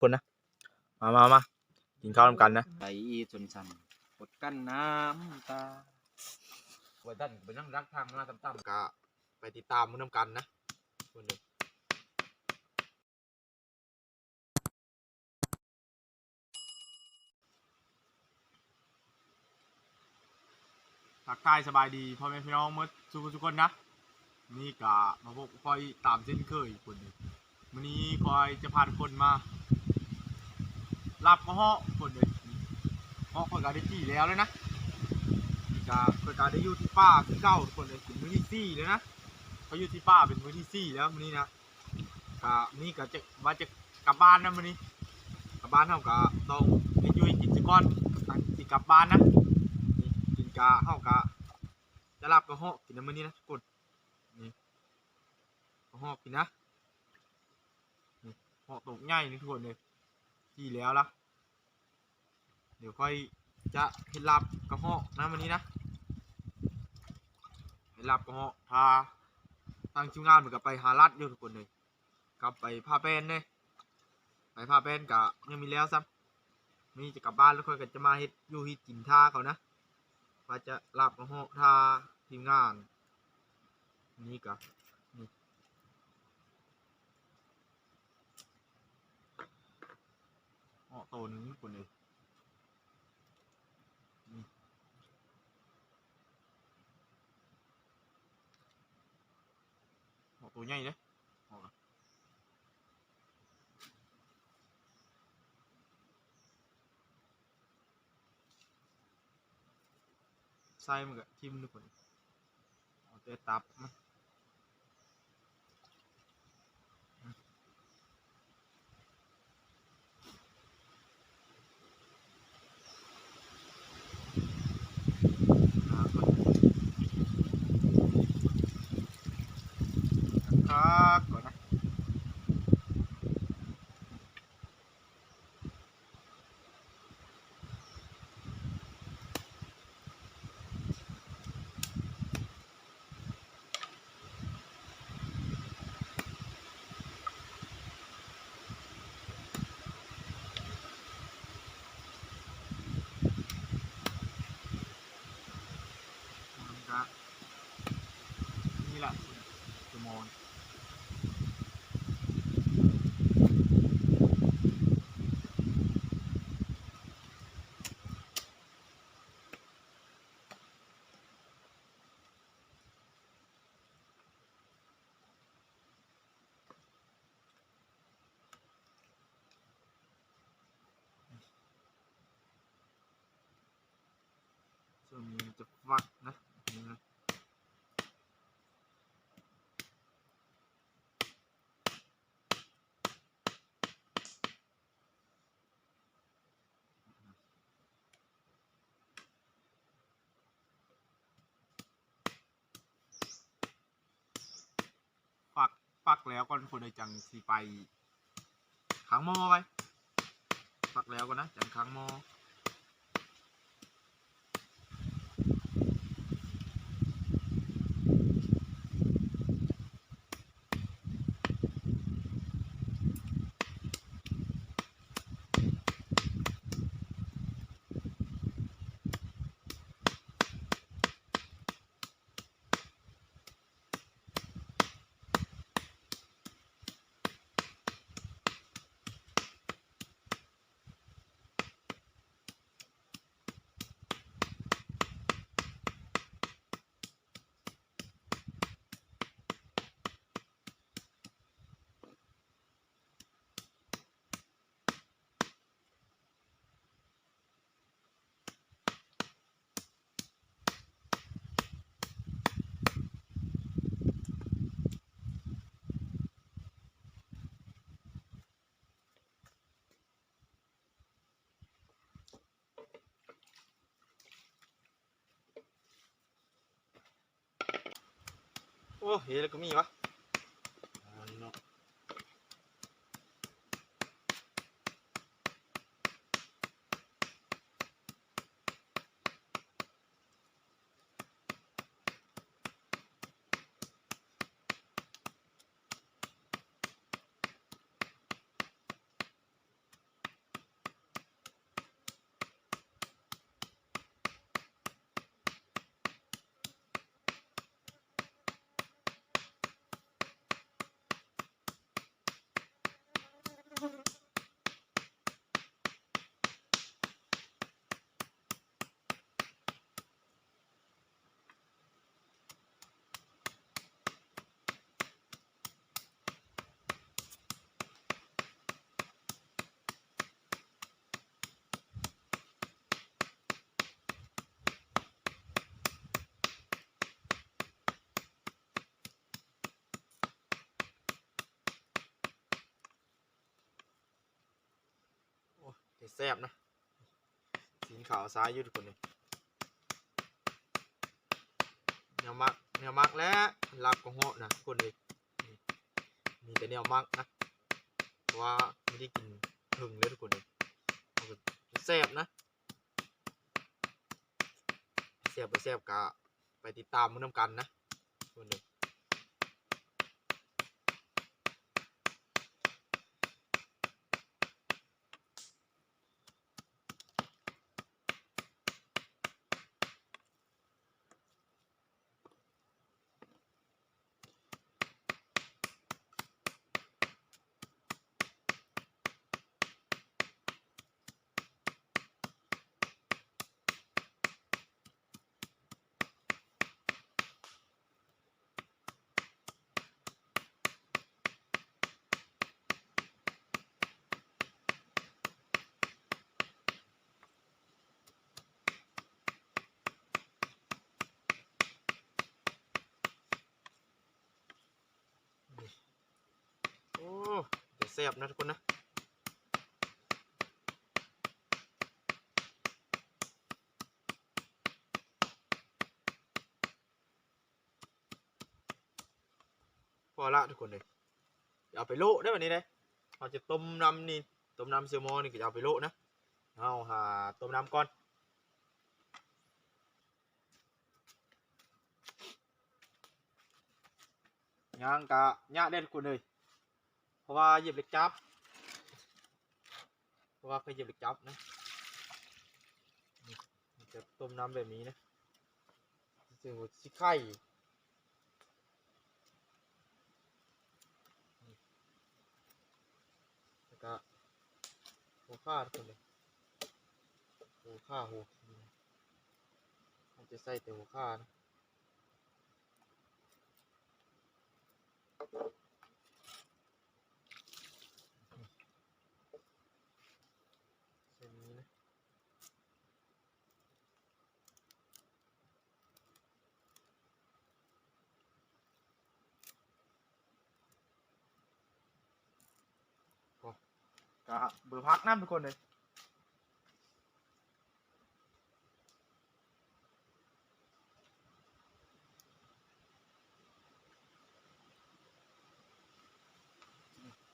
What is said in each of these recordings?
คนนะมากินข้าวนำกันนะไหลจนสั่นกดกั้นน้ำตาวันนั้นไปนั่งรักทางมาต่ำๆกะไปติดตามมึงนำกันนะคนหนึ่งทักทายสบายดีพ่อแม่พี่น้องเมื่อทุกคนนะนี่กะมาพบคอยตามเช่นเคยคนหนึ่งวันนี้คอยจะพาทุกคนมารับกระเหาะคนหนึ่งเหาะคอยกะได้ที่แล้วเลยนะนี่กะคอยกะได้อยู่ที่ป้าที่เก้าคนเลยถึงมื้อที่สี่เลยนะเขาอยู่ที่ป้าเป็นมื้อที่สี่แล้ววันนี้นะกะนี่กะจะว่าจะกลับบ้านนะวันนี้กลับบ้านเท่ากับต้องไปยุ่ยกินสก้อนตั้งสิกลับบ้านนะนี่กินกะเท่ากับจะรับกระเหาะกินน้ำมันนี้นะทุกคนนี่กระเหาะกินนะนี่เหาะตกง่ายนี่ทุกคนเลยที่แล้วละเดี๋ยวค่อยจะเห็นรับกระเหาะนะวันนี้นะเห็นรับกระเหาะพาทางทีมงานเหมือนกับไปหาลัดอยู่ทุกคนเลยกลับไปพาแป้นเนี่ยไปพาแป้นกะยังมีแล้วซ้ำนี่จะกลับบ้านแล้วค่อยก็จะมาเฮ็ดอยู่ที่กินท่าเขานะว่าจะรับกระเหาะท่าทีมงานนี่กะนี่เหาะโตนึงทุกคนเลยนี่เหาะตัวใหญ่เลยไส้มันก็ทิ่มทุกคนเอาแต่ตับมันครับก่อนนะมันก็นี่แหละชั่วโมงส่วนนี้จะฟักนะนี่นะฟักแล้วก่อนคนเลยจังสีไปขังหม้อไปฟักแล้วก่อนนะจังขังหม้อโอ้เฮ้ยแล้วก็มีวะนี่เนาะ แซ่บนะสีขาวซ้ายอยู่ทุกคนเลยแนวมักและลาบกระเหาะนะทุกคนเลยมีแต่แนวมักนะเพราะว่าไม่ได้กินถึงเลยทุกคนเลยแซ่บนะแซ่บไปแซ่บกะไปติดตามมันนำกันนะทุกคนเลยโอ้เดี๋ยวแซ่บนะทุกคนนะพอละทุกคนเลยเอาไปโละได้แบบนี้เลยเราจะต้มน้ำนี่ต้มน้ำเซลมอนนี่ก็จะเอาไปโละนะเอาหาต้มน้ำก่อนย่างกะย่าเด่นทุกคนเลยเพราะว่าเหยียบเหล็กจับเพราะว่าเคยเหยียบเหล็กจับนะจะต้มน้ำแบบนี้นะซึ่งสิไข่แล้วก็หัวข้าทุกคนเลยหัวข้าหัวมันจะใส่แต่หัวข้านะเส้นนี้นะก็เบอร์พักน้ำทุกคนเลย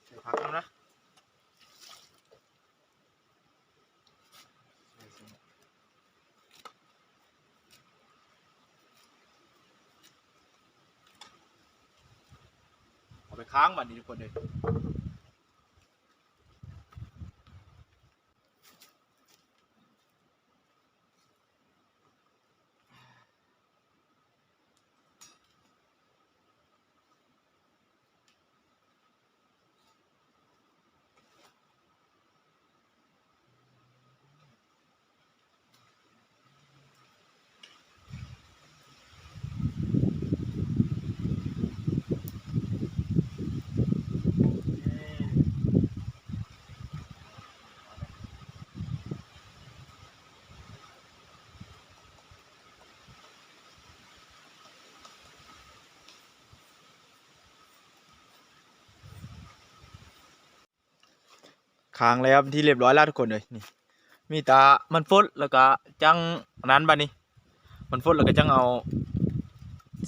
เบอร์พักน้ำนะเอาไปค้างบัดนี้ทุกคนเลยค้างแล้วที่เรียบร้อยแล้วทุกคนเลยนี่มีตามันฟดแล้วก็จังนั้นบัดนี้มันฟดแล้วก็จังเอา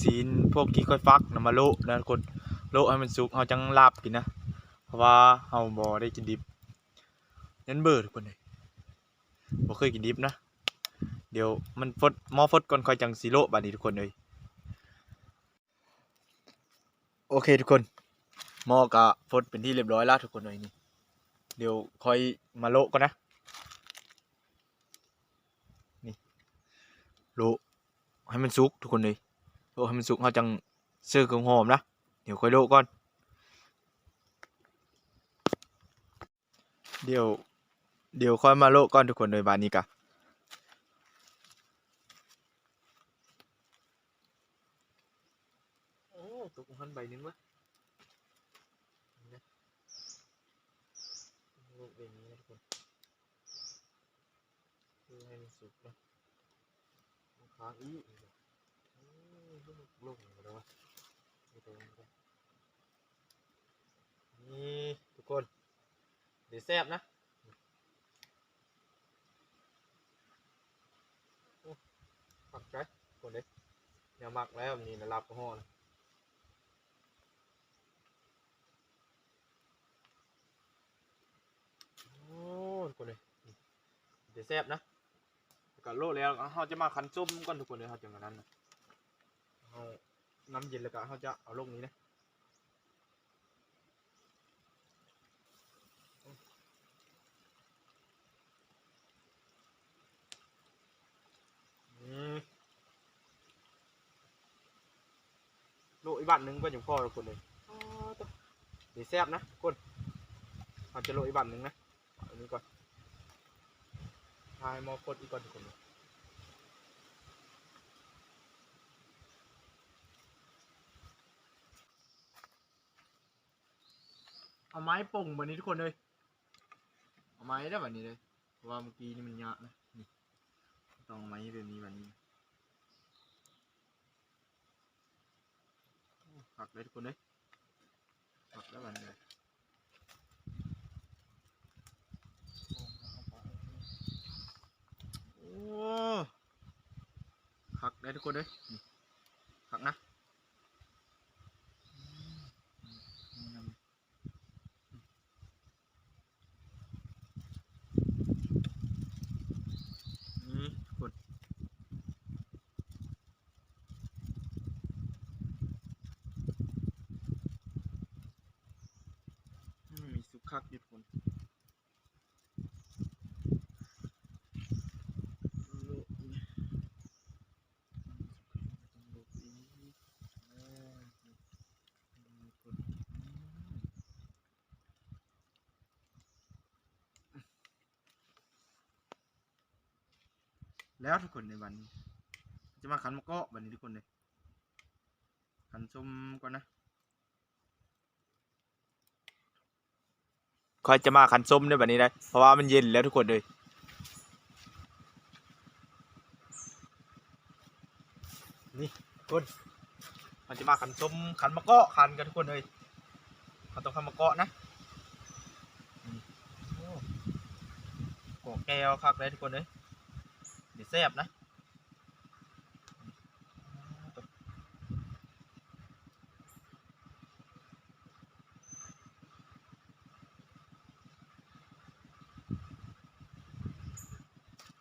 ซีนพวกที่ค่อยฟักนำมาโละนะทุกคนโละให้มันสุกเอาจังลาบกินนะเพราะว่าเฮาบ่ได้กินดิบยันเบื่อทุกคนเลยบ่เคยกินดิบนะเดี๋ยวมันฟดหม้อฟดก่อนค่อยจังสิโละบัดนี้ทุกคนเลยโอเคทุกคนหม้อก็ฟดเป็นที่เรียบร้อยแล้วทุกคนเลยนี่เดี๋ยวค่อยมาโละก่อนนะนี่โละให้มันสุกทุกคนเลยโละให้มันสุกเฮาจังเสิร์ฟของหอมนะเดี๋ยวค่อยโละก่อนเดี๋ยวค่อยมาโละก่อนทุกคนเลยบานนี้กะโอ้ตกหันใบนึงวะโละแบบนี้นะทุกคนเพื่อให้มันสุกนะค้างอีกลูกมาแล้ววะนี่ทุกคนเดี๋ยวแซ่บนะ คนเด้อย่ามักแล้วนี่นะรับก็ฮ้อนโอ้คนเด้เดี๋ยวแซ่บนะก็โลแล้วเฮาจะมาคั้นส้มก่อนทุกคนเด้เฮาจังนั้นนะเฮาน้ำเย็นแล้วก็เฮาจะเอาลงนี้นะโลอีกบาทหนึงก็ยังพอทุกคนเลยอ๋อตัวเดี๋ยวแซ่บนะคนเฮาจะโลอีกบาทหนึงนะเอาอันนี้ก่อนทายหมอคดอีกก่อนทุกคนเลยเอาไม้ป่งแบบนี้ทุกคนเลยเอาไม้ได้แบบนี้เลยเพราะว่าเมื่อกี้นี่มันยากนะนี่ต้องเอาไม้แบบนี้แบบนี้ผักเลยทุกคนเลยผักแล้วแบบนี้เลยโอ้ผักได้ทุกคนเลยนี่ผักนะนี่ทุกคนมีสุกคักอยู่ทุกคนโลนี่โลอีอ่าทุกคนแล้วทุกคนในวันนี้จะมาขันมะกอกวันนี้ทุกคนเลยขันส้มก่อนนะคอยจะมาขันส้มในวันนี้ได้เพราะว่ามันเย็นแล้วทุกคนเลยนี่ทุกคนมันจะมาขันส้มขันมะกอกขันกันทุกคนเลยเขาต้องขันมะกอกนะโอ้โหแก้วคักเลยทุกคนเลยเดี๋ยวแซ่บนะ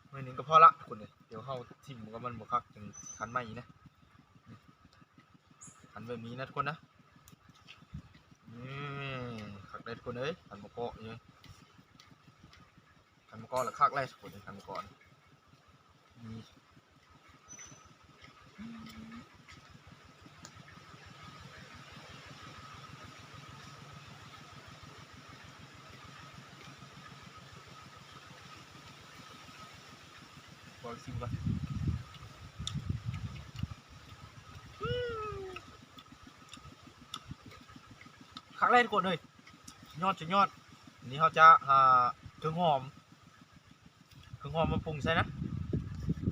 ไม่หนึ่งก็พอละทุกคนเลยเดี๋ยวเข้าทิมก็มันบวคักถึงขันใหม่นะขันแบบนี้นะทุกคนนะนี่คักเลยทุกคนเลยขันมะกอกนี่ขันมะกอกแล้วคักเลยทุกคนเลยขันมะกอกนี่บอลซิมก่อนคักเลยทุกคนเลยยอดจะยอดอันนี้เขาจะเครื่องหอมมาปรุงใส่นะ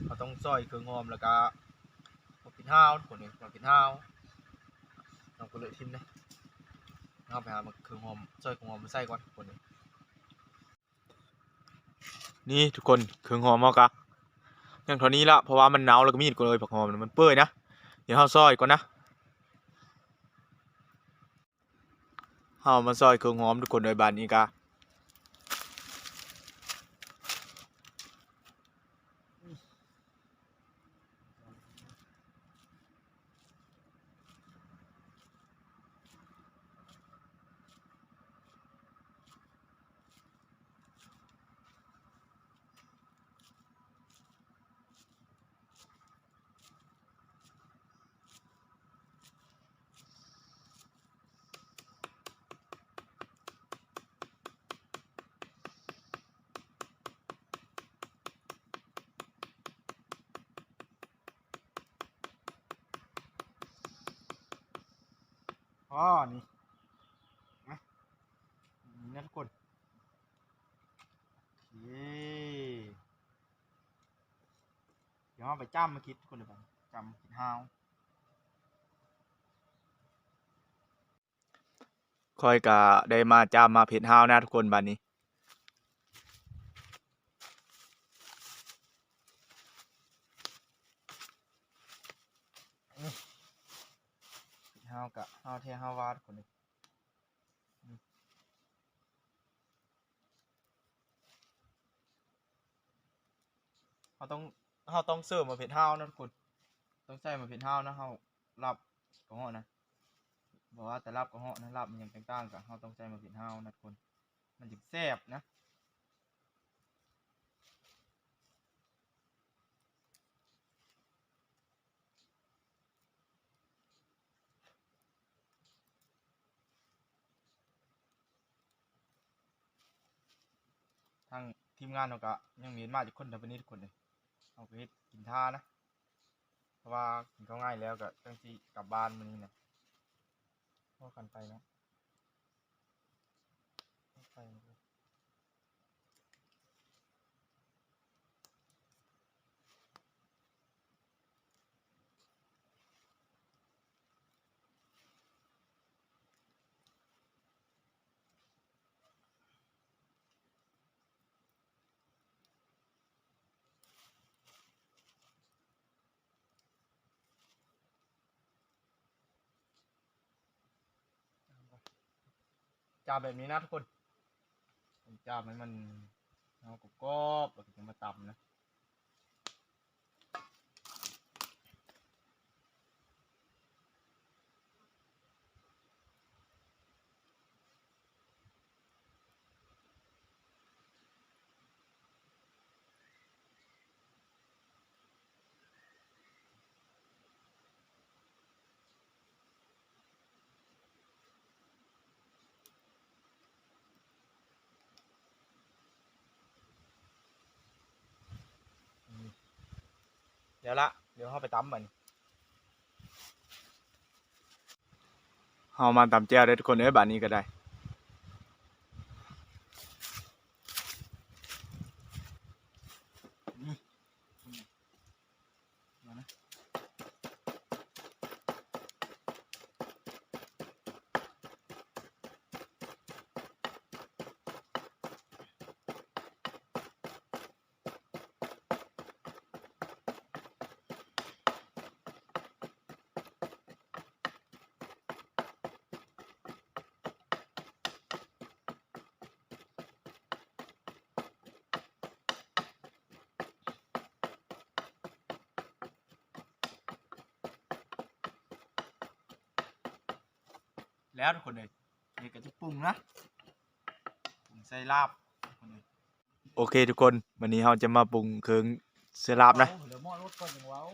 เราต้องซอยเครื่องหอมแล้วก็มากินห้าวทุกคนเลยมากินห้าวเราก็เลยทิมนะเอาไปหามาเครื่องหอมซอยเครื่องหอมมาใส่ก่อนทุกคนเลยนี่ทุกคนเครื่องหอมเอากะอย่างเท่านี้ละเพราะว่ามันหนาวแล้วก็มีดก็เลยผักหอมมันเปื่อยนะเดี๋ยวเราซอยก่อนนะเรามาซอยเครื่องหอมทุกคนโดยบานนี้กะอ๋อนี่นะนี่นะทุกคนเย้เดี๋ยวเราไปจ้ำมาคิดทุกคนเดี๋ยวผมจ้ำกินห้าวคอยกะได้มาจ้ำมาเผ็ดห้าวนะทุกคนบัดนี้ กะเฮาแท้เฮาวาดคนนี้เฮาต้องเสิร์ฟมาเผ็ดเฮานะทุกคนต้องใส่มาเผ็ดเฮานะเฮารับกระเหาะนะบอกว่าแต่รับกระเหาะนะรับมันยังต่างๆกับเฮาต้องใส่มาเผ็ดเฮานะทุกคนมันจึงแซ่บนะทางทีมงานเราก็ยังมีมาจากคนทำเป็นนี้ทุกคนเลยเอาไปเฮ็ดกินท่านะเพราะว่ากินข้าวง่ายแล้วก็ตั้งที่กลับบ้านมื้อนี้นะพอกันไปนะไปจามแบบนี้นะทุกคนจามให้มันเอากรอบๆแล้วก็จะมาตำนะเดี๋ยวเข้าไปตำมันเอามาตำแจ่วได้ทุกคนเอ้ยบาดนี้ก็ได้แล้วทุกคนเลยนี่ก็จะปรุงนะปรุงใส่ลาบโอเคทุกคนวันนี้เราจะมาปรุงเครื่องใส่ลาบนะเหลือหม้อรถก่อนอย่างว้าว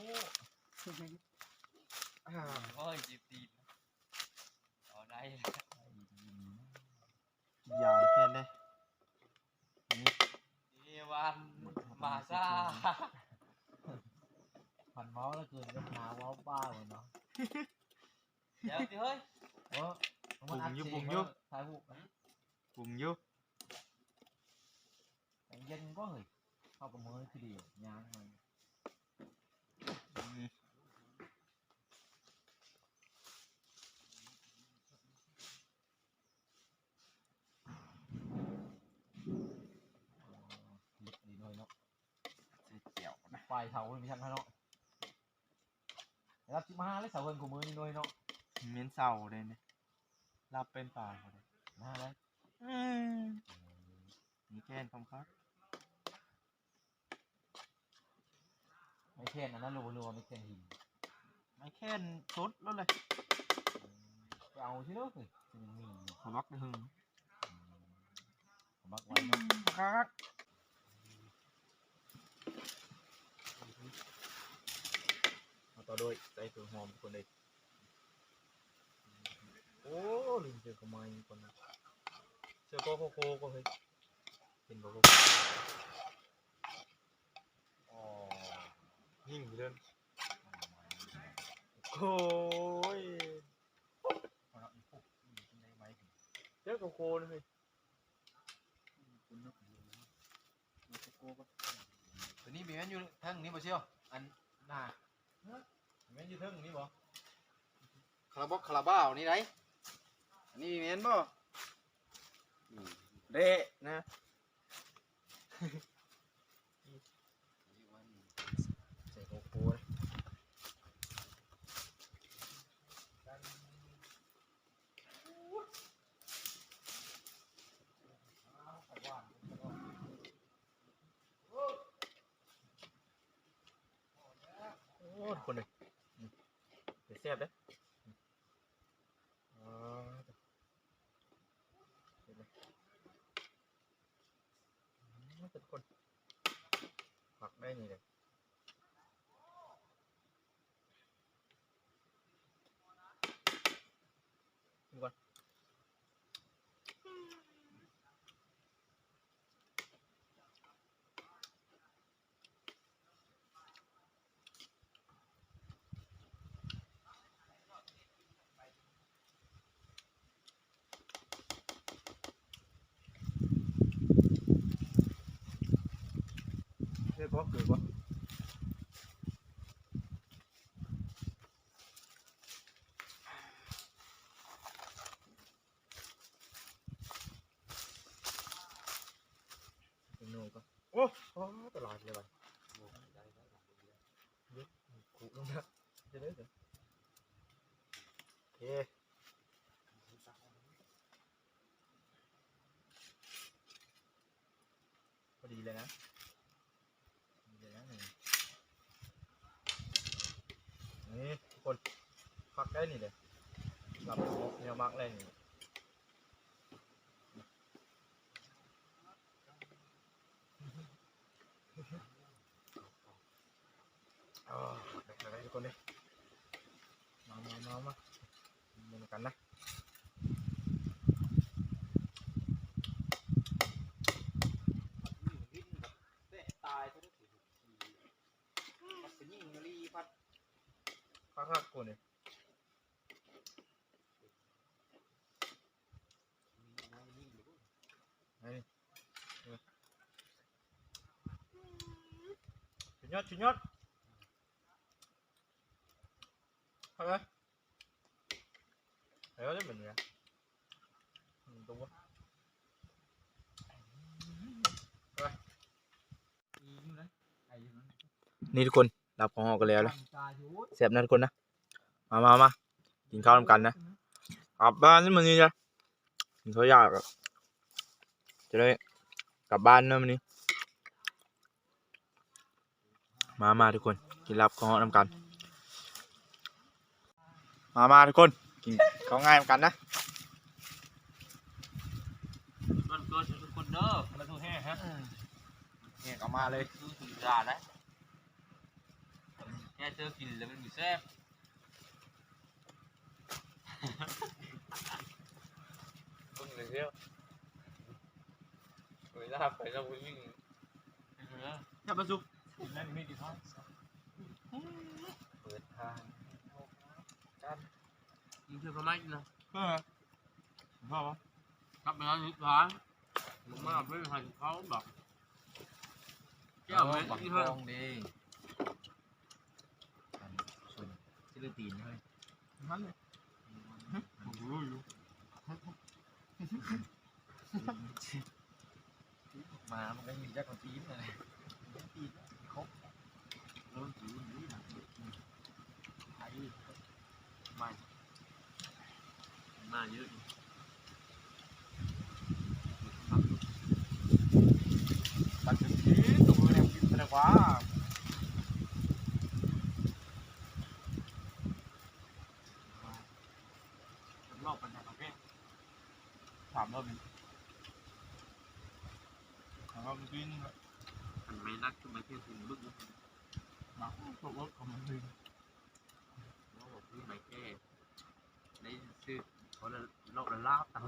โอ้ยจีบตีนเอาได้ อย่าแค่เลยนี่วันมาซ่า พันเมาส์แล้วเกินก็หาว้าวบ้าเลยเนาะ เดี๋ยวสิเฮ้ย ปรุงยุบถ่ายรูปนะ ปรุงอยู่ แต่เย็นก็เฮ้ยเข้ากับมือคือดีย่างมันดีหน่อยเนาะ ใส่เจียวนะ ปลายเสาเลยมีช่างเนาะรับจิมาแล้วเสาเงินของมือนี่หน่อยเนาะ เม้นเศร้าเลยเนี่ยลาบเป็นปลาเขาเลย มาเลย มีแค่นคำครับ ไม่เช่นอันนั้นรัวๆไม่เช่นหิน ไม่แค่นสดแล้วเลย ไปเอาชิเนาะเลยมันมี ขอบักได้หึง บักไว้เนาะ ครับเอาต่อด้วยใส่ตัวหอมคนเลยโอ้ลืมเจอกระไมคนนะเจอโคโค่ก็เฮ้ยเป็นโคโค่อ๋อยิ่งไปเรื่อยโอ้ยเจอโคโค่เลยตัวนี้มีแม่นอยู่ทั้งนี้บ่เชียวอันหน้าแม่นอยู่ทั้งนี้บ่คาราบคาราบ้าวนี่ไรอันนี้มีแม่นบ่เด้นะใส่โคโค่เลย คนเลยเดี๋ยวแซ่บเด้ออ๋อเดี๋ยวนะทุกคนผักได้นี่เลยดูก่อนเรียกว่าคือว่าเป็นโน่ก็โอ้โหตลอดเลยว่ะเยอะขู่ลงนะเดี๋ยวเดี๋ยวโอเคพอดีเลยนะดีเลยนะนี่ทุกคนพักได้นี่เลยหลับเนียมักเลยนี่อ๋อได้ทุกคนเลยมาเหมือนกันนะตายทั้งสี่มันเป็นยิ่งรีพัด พักกูเนี่ยชุดยอดทำไมเดี๋ยวจะเป็นไงตรงวะนี่ทุกคนรับของออกกันแล้วนะเสียบนะทุกคนนะมากินข้าวนำกันนะกลับบ้านนี่มันนี่จ้ะกินข้าวยากอ่ะจะได้กลับบ้านนะมันนี้มาทุกคนกินรับของนำกันมาทุกคนกินข้าวง่ายนำกันนะ มันเกิดทุกคนเด้อมาดูแห่ฮะ เนี่ยเอามาเลย ดูสุดยอดนะแค่เจอกินแล้วมันมีแซ่บมึงเลยเที่ยวเวลาไปเราวิ่งอย่ามาสุกนั่นไม่ดีท้อง เปิดทาง มึงคือพม่ากินนะ พ่อปะ กลับมาแล้วสุดท้ายมึงมาไม่ทันเขาแบบแก้วไม่ บัก ที่ ท เพิ่ม องดีส่วนซิลิตีนเลย นั่นเลยผมรู้อยู่ มามันก็มีแจ็คกับตีนเลยตีนครบ เริ่มถือนี่นะไอ้ไม่มาเยอะ ตัดสินทีตัวเนี่ยกินแต่ว่าลอกปัญญาประเภทถามว่ามันกิน มันไม่นักก็ไม่เที่ยวถึงบึ้ง มาตกรถของมันดึง แล้วบอกพี่ไม่แก้ได้ซื้อเขาเลยโลกละลาบเอา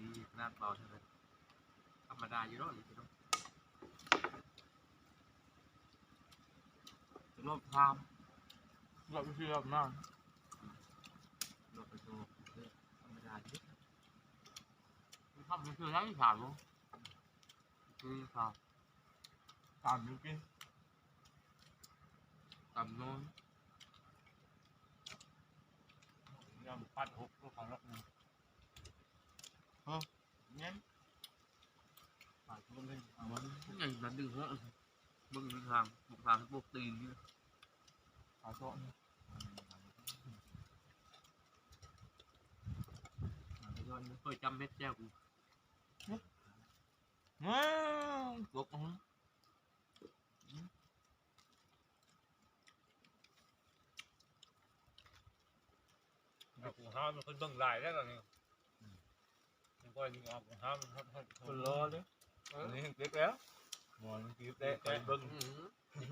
ดีน่าเบาใช่ไหมธรรมดาอยู่แล้วหรือเปล่าโลกพาม เราไม่เชื่อมาก โลกไปโตธรรมดาที่ทำเป็นคือทั้งฉากluônคือฉาก ตามอยู่กิน tầm luôn ยังปัดหกตัวของรถนึงงั้นปัดตัวเลยเอาวัน cái ngày là đường hết bưng đường hàng một hàng buộc tiền như เอาโต๊ะนี่ rồi hơi trăm mét treo của ตก กูห้ามมันคนเบิ่งหลายแล้วตอนนี้มันก็ยิงออกกูห้ามมันคนรอเลยอันนี้เด็กแล้วหมอนมันคิดได้ไปเบิ่ง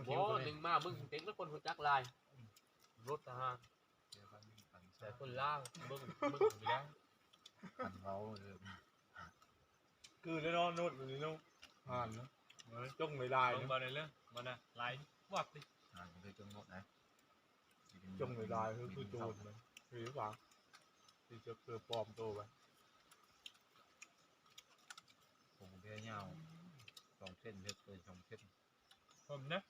โอ้หนึ่งมามึงเด็กแล้วคนหัวจักลายรถทหารแต่คนล่างเบิ่งไม่ได้ พันเขาเลย คือแล้วนอนนู่นนี่น้องผ่านนะจ้องไม่ได้ ลงมาในเรื่องมันนะลายวัดดิ มันเคยจงงดนะ จ้องไม่ได้คือโจรมันหรือเปล่าที่จะเกิดปลอมตัวไป ผมเพี้ยเงา2 เส้นเพชรเลย2 เส้น ผมนะ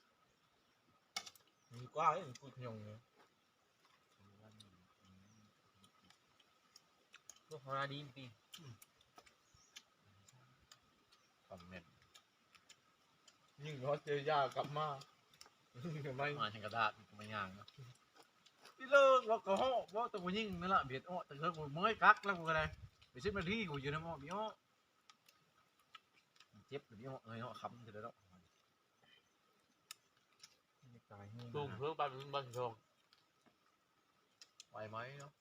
มีกว้างอย่างพูดยงเนี่ย พวกนาดีปี คอมเมนต์ ยิ่งเขาเจอยากลับมาไม่ มาทางกระดาษไม่ย่างนะพี่เลิกว่าก็ห่อว่าตัวกูยิ่งนั่นแหละเบียดอ้อแต่เธอกูเมื่อยกักแล้วกูอะไรไป10 นาทีกูอยู่ในหม้อพี่อ้อเจ็บหรือพี่อ้ออ้อคำจะได้แล้ว ตุ้มเพิ่งบ้านชง ไหวไหมเนาะ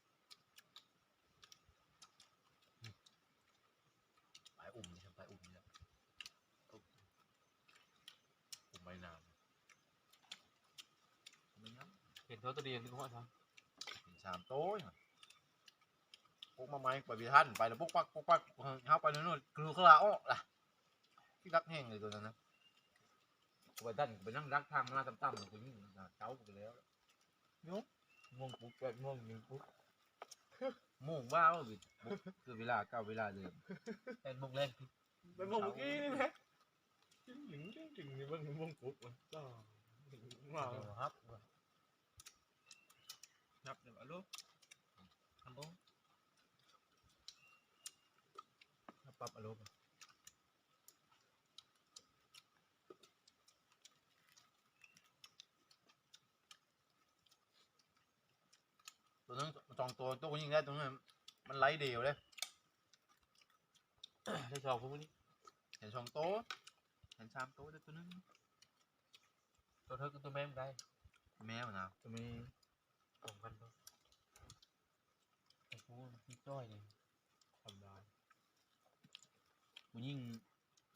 ไปอุ่มใช่ไปอุ่มเนี่ยอุ่มไม่นานไม่นาน เห็นเขาตัวเดียวที่เขาท เป็น3 โต๊ะปุ๊กมาไหมไปพิทันไปแล้วปุ๊กปักเข้าไปนู่นคือเขาลาอ้อล่ะที่รักแห้งเลยตัวนั้นนะไปท่านไปนั่งรักทางมาต่ำๆกูยิ่งเจ้าไปแล้วง่วงปุ๊กแบบง่วงหนึ่งปุ๊กโมงบ้าบิดคือเวลาเวลาเดิม ำเป็นมุกเล่น เป็นเมื่อกี้นี่แหละจริงนี่มันมงกุฎมันก็ว้าว ครับ นับเดี๋ยวลูกทำบ้ง ปรับอารมณ์ตัวนั้น2 ตัวตัวยิงได้ตรงนั้นมันไล่เดียวเลย ได้ชอบพวกนี้ เห็น2 โต๊ะเห็น3 โต๊ะได้ตัวนึง ตัวเธอก็ตัวแม่ไม่ได้ แมวนะ จะมี 2,000ตัวไอ้กูพี่จ้อยนี่ ทำได้ กูยิง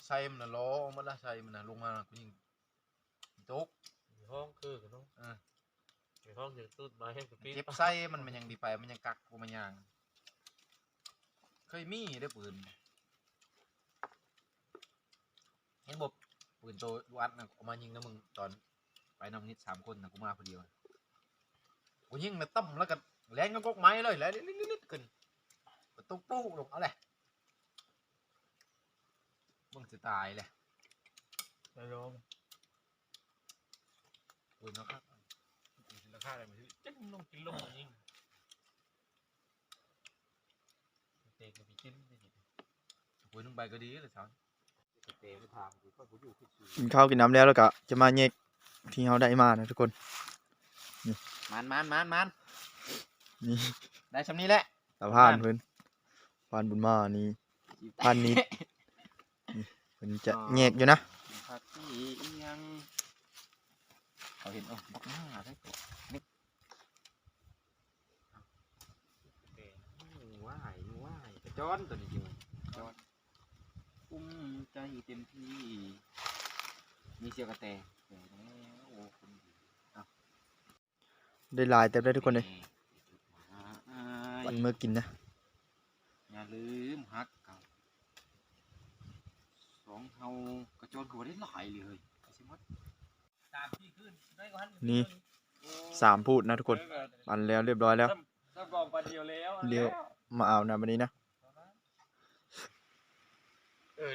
ใส่มันล้อมันละใส่มันลงมากูยิงโต๊ะ ห้องคือกันเนาะในห้องยังตื้นมาให้สปีด เก็บใส่มันยังดีไปมันยังกักกูมันยังเคยมีได้ปืนเห็นบอกปืนโตวัดนะเอามายิงนะมึงตอนไปนำนิด3 คนนะกูมาคนเดียวกูยิงมาตั้มแล้วก็แรงก็กไม้เลยแล้วนิดๆขึ้นประตูปูลงเอาเลยมึงจะตายเลย ได้รู้ ปืนเนาะครับ ราคาอะไรมาที่จะลงกินลงยิง เตะกับพี่จิ้มได้ดิ ปืนลงไปก็ดีเลยสาว เตะไปทางกูก็กูอยู่ที่สู กินข้าวกินน้ำแล้วก็จะมาแยกที่เขาได้มานะทุกคน มันนี่ ได้ชำนี้แหละ ตาพานเพิ่นพานบุญมานี่พานนี้นี่เพิ่นจะแยกอยู่นะ ผักที่ยังเขาเห็นบักหน้าได้ตัวนี่ว้ายกระจอนตัวนี้อยู่จอนอุ้มใจเต็มที่มีเสียวกระแตแล้วโอ้คนดี ได้หลายแต่ได้ทุกคนเลยวันเมื่อกินนะ อย่าลืมฮักเก่า2 เฮากระจอนก็ได้หลายเลยใช่ไหม ตามที่ขึ้นได้ก็หัน นี่3 พูดนะทุกคนปันแล้วเรียบร้อยแล้ว ถ้ากองปลาเดียวแล้ว เดี๋ยวมาเอานะวันนี้นะ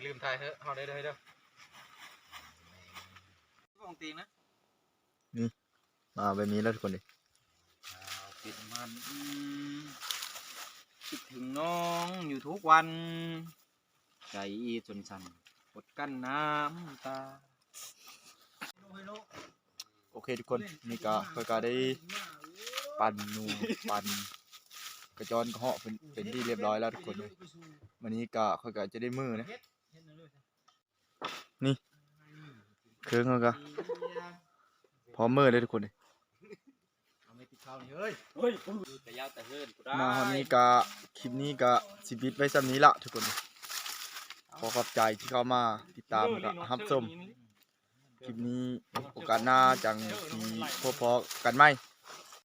ลืมทายเถอะเฮาได้เด้อของตีนะ มาเอาแบบนี้แล้วทุกคนเลย ปิดมันคิดถึงน้องอยู่ทุกวันใจจนสั่นอดกั้นน้ำตา โอเคทุกคนนี่ก็เพื่อการได้ปั่นหนูปั่นกระจอนกระเหาะเป็นที่เรียบร้อยแล้วทุกคนเลยวันนี้ก็ค่อยก็จะได้มือนะนี่เครื่องเขาก็พร้อมมือเลยทุกคนเลย ข้าวนี่เฮ้ย แต่ยาวแต่เฮิร์น มาวันนี้ก็คลิปนี้ก็สิบิดไว้ซ้ำนี้ละทุกคนขอขอบใจที่เข้ามาติดตามกับรับชมคลิปนี้โอกาสหน้าจังที่พบกันไหม